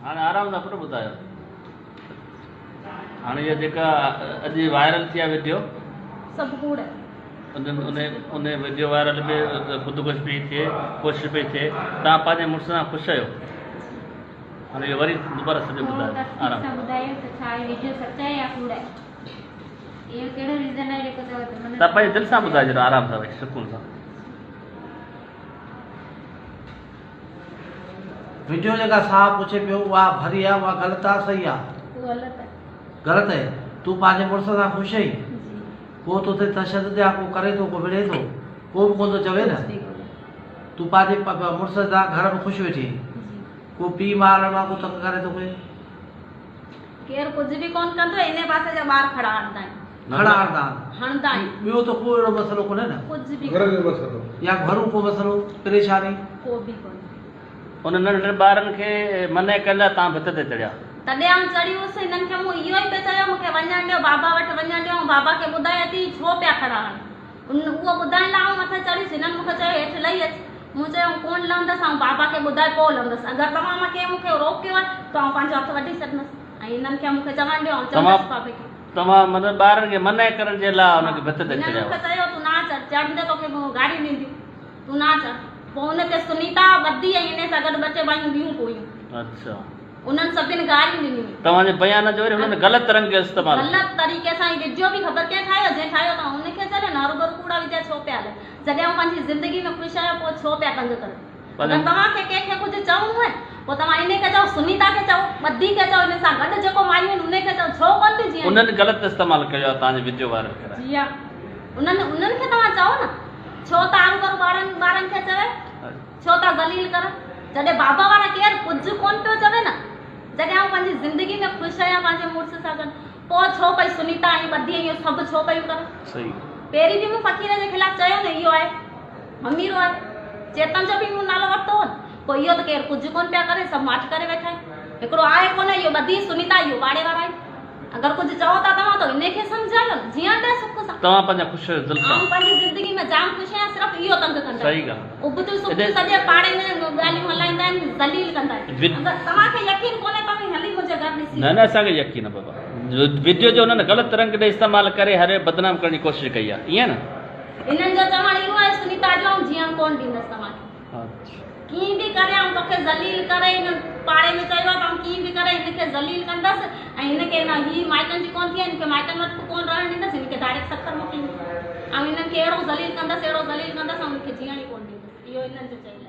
हाणे आराम सां पुटु ॿुधायो हाणे इहा जेका अॼु वायरल थी आहे वीडियो सभु कूड़ है। उन वीडियो वायरल में ख़ुदकुशी पई थिए कोशिशि पई थिए तव्हां पंहिंजे मुड़ुस सां ख़ुशि आहियो हाणे इहो वरी दुबारा सॼो ॿुधायो आराम सां ॿुधायो त छा आहे वीडियो सच आहे या कूड़ आहे इहो कहिड़ो रीज़न आहे जेको चओ तव्हां पंहिंजे दिलि सां ॿुधाए छॾियो आराम सां भई सुकून सां वीडियो जेका साहब पूछे पियो उहा भरी आहे उहा ग़लति आहे सही आहे गलत है ग़लति आहे तूं पंहिंजे मुड़ुस सां ख़ुशि आहीं को तोते तशदुद या को करे थो को विढ़े थो को बि कोन थो चवे न तूं पंहिंजे मुड़ुस सां घर में ख़ुशि वेठी को पीउ माउ मां को तंग करे थो कोई केर कुछ भी कोन कंदो इन पासे जा ॿार खड़ा हणंदा आहिनि खड़ा हणंदा आहिनि ॿियो त को अहिड़ो मसइलो कोन्हे न कुछ भी घर जो मसइलो या घरू को मसइलो परेशानी को भी कोन उन नंढड़े ॿारनि खे मने कयल तव्हां भित ते चढ़िया तॾहिं आउं चढ़ी हुअसि हिननि खे मूं इहो ई पियो चयो मूंखे वञणु ॾियो बाबा वटि वञणु ॾियो ऐं बाबा खे ॿुधायां थी छो पिया खड़ा हणनि उहो ॿुधाइण लाइ आउं मथे चढ़ीसि हिननि मूंखे चयो हेठि लही अचु मूं चयो कोन लहंदसि ऐं बाबा खे ॿुधाए पोइ लहंदसि अगरि तव्हां मूंखे रोकियो आहे त आउं पंहिंजो हथु वठी छॾंदसि ऐं हिननि खे मूंखे चवणु ॾियो ऐं चवंदसि बाबे खे तव्हां मतिलबु ॿारनि खे मना करण जे लाइ हुनखे भित ते हिननि चढ़िया मूंखे चयो तूं ना चढ़ चढ़ंदे तोखे गाॾी ॾींदियूं तूं ना चढ़ पोइ हुन ते सुनीता ॿधी ऐं हिन सां गॾु ॿ टे बायूं ॿियूं पोयूं अच्छा उन्हनि सभिनि गारियूं ॾिनियूं तव्हांजे बयान जो वरी हुननि ग़लति रंग जो इस्तेमालु ग़लति तरीक़े सां ई वीडियो बि ख़बर कंहिं ठाहियो जंहिं ठाहियो त हुनखे चले न हरूभरू कूड़ा विझा छो पिया हले जॾहिं आउं पंहिंजी ज़िंदगी में ख़ुशि आहियां पोइ छो पिया तंग करे अगरि तव्हांखे कंहिंखे कुझु चवणो आहे पोइ तव्हां इन खे चओ सुनीता खे चओ ॿधी खे चओ हिन सां गॾु जेको मारियूं आहिनि उन खे चओ छो कोन थी जीअं उन्हनि ग़लति इस्तेमालु कयो आहे तव्हांजे वीडियो वायरल कराए जी हा उन्हनि खे तव्हां चओ न छो त हरूभरू ॿारनि खे चवे छो था ज़लील कर जॾहिं बाबा वारा केरु कुझु कोन पियो चवे न जॾहिं आउं पंहिंजी ज़िंदगी में ख़ुशि आहियां पंहिंजे मुड़ुस सां गॾु पोइ छो पई सुनीता ऐं ॿधी इहो सभु छो पयूं कर सही पहिरीं बि मूं फ़क़ीर जे ख़िलाफ़ु चयो न इहो आहे अमीरो आहे चेतन जो बि मूं नालो वरितो हो पोइ इहो त केरु कुझु कोन पिया करे सभु माठ करे वेठा आहिनि हिकिड़ो आहे कोन इहो ॿधी सुनीता इहो पाड़े वारा आहिनि अगरि कुझु चओ था तव्हां त हिनखे सम्झायो न जीअं ॾे सुख सां तव्हां पंहिंजा ख़ुशि दिलि सां आउं पंहिंजी ज़िंदगी में जाम ख़ुशि आहियां सिर्फ़ु इहो तंग कंदा सही ॻाल्हि उबतूं सुबतूं सॼे पाड़े में ॻाल्हियूं हलाईंदा आहिनि ज़लील कंदा आहिनि अगरि तव्हांखे यकीन कोन्हे तव्हां हली मुंहिंजे घर ॾिसी न असांखे यकीन आहे बाबा वीडियो जो हुननि ग़लति रंग ॾे इस्तेमालु करे हर बदनाम करण जी कोशिशि कई आहे ईअं न हिननि जो चवणु इहो आहे सुनीता जो आउं जीअं कोन ॾींदसि तव्हांखे कीअं बि करे आउं तोखे ज़लील करे हिन पाड़े में चयो आहे त आउं कीअं बि करे हिनखे ज़लील कंदसि ऐं हिनखे न हीअ माइटनि जी कोन थी आहे हिनखे माइटनि वटि कोन रहणु ॾींदसि हिनखे डायरेक्ट सख़्तु मोकिलींदसि ऐं हिननि खे अहिड़ो ज़लील कंदसि ऐं हिनखे जीअण ई कोन ॾींदसि इहो हिननि जो चई